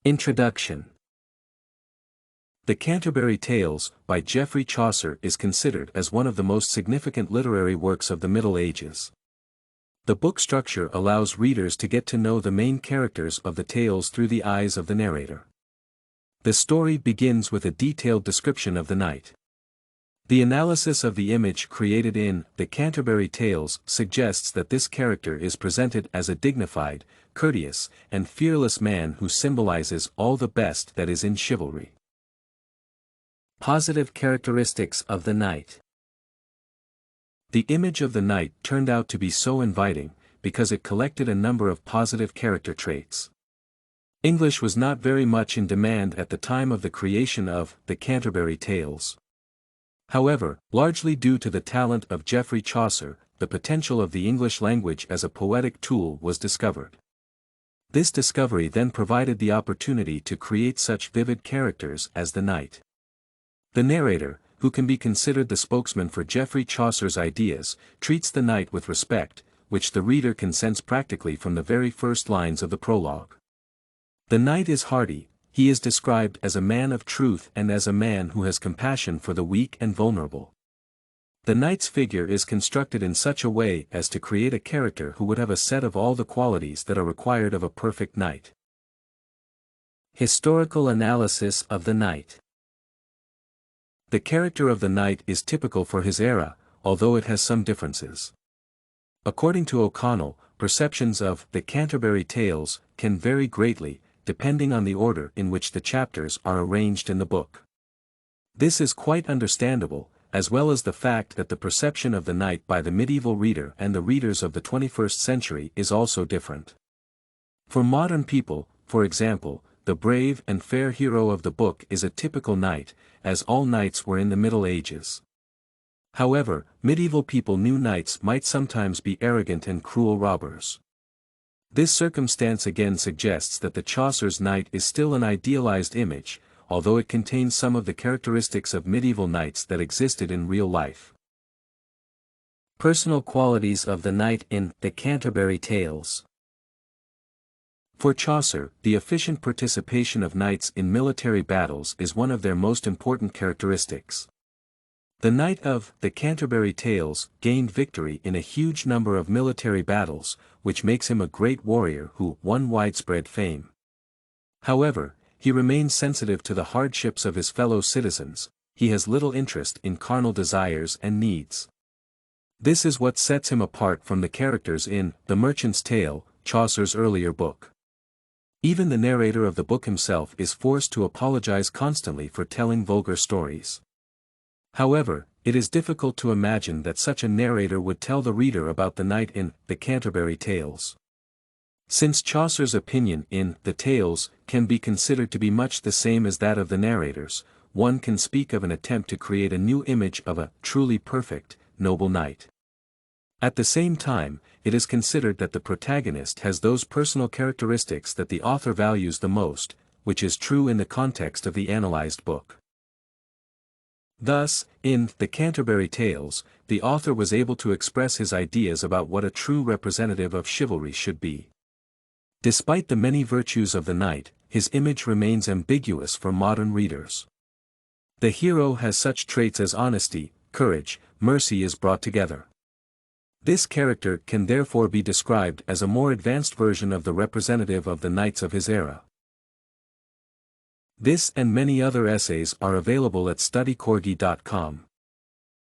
Introduction. The Canterbury Tales, by Geoffrey Chaucer, is considered as one of the most significant literary works of the Middle Ages. The book structure allows readers to get to know the main characters of the tales through the eyes of the narrator. The story begins with a detailed description of the knight. The analysis of the image created in the Canterbury Tales suggests that this character is presented as a dignified, courteous, and fearless man who symbolizes all the best that is in chivalry. Positive characteristics of the knight. The image of the knight turned out to be so inviting, because it collected a number of positive character traits. English was not very much in demand at the time of the creation of the Canterbury Tales. However, largely due to the talent of Geoffrey Chaucer, the potential of the English language as a poetic tool was discovered. This discovery then provided the opportunity to create such vivid characters as the knight. The narrator, who can be considered the spokesman for Geoffrey Chaucer's ideas, treats the knight with respect, which the reader can sense practically from the very first lines of the prologue. The knight is hardy. He is described as a man of truth and as a man who has compassion for the weak and vulnerable. The knight's figure is constructed in such a way as to create a character who would have a set of all the qualities that are required of a perfect knight. Historical analysis of the knight. The character of the knight is typical for his era, although it has some differences. According to O'Connell, perceptions of the Canterbury Tales can vary greatly, depending on the order in which the chapters are arranged in the book. This is quite understandable, as well as the fact that the perception of the knight by the medieval reader and the readers of the 21st century is also different. For modern people, for example, the brave and fair hero of the book is a typical knight, as all knights were in the Middle Ages. However, medieval people knew knights might sometimes be arrogant and cruel robbers. This circumstance again suggests that the Chaucer's knight is still an idealized image, although it contains some of the characteristics of medieval knights that existed in real life. Personal qualities of the knight in the Canterbury Tales. For Chaucer, the efficient participation of knights in military battles is one of their most important characteristics. The knight of the Canterbury Tales gained victory in a huge number of military battles, which makes him a great warrior who won widespread fame. However, he remains sensitive to the hardships of his fellow citizens. He has little interest in carnal desires and needs. This is what sets him apart from the characters in The Merchant's Tale, Chaucer's earlier book. Even the narrator of the book himself is forced to apologize constantly for telling vulgar stories. However, it is difficult to imagine that such a narrator would tell the reader about the knight in the Canterbury Tales. Since Chaucer's opinion in the tales can be considered to be much the same as that of the narrators, one can speak of an attempt to create a new image of a truly perfect, noble knight. At the same time, it is considered that the protagonist has those personal characteristics that the author values the most, which is true in the context of the analyzed book. Thus, in the Canterbury Tales, the author was able to express his ideas about what a true representative of chivalry should be. Despite the many virtues of the knight, his image remains ambiguous for modern readers. The hero has such traits as honesty, courage, mercy is brought together. This character can therefore be described as a more advanced version of the representative of the knights of his era. This and many other essays are available at studycorgi.com.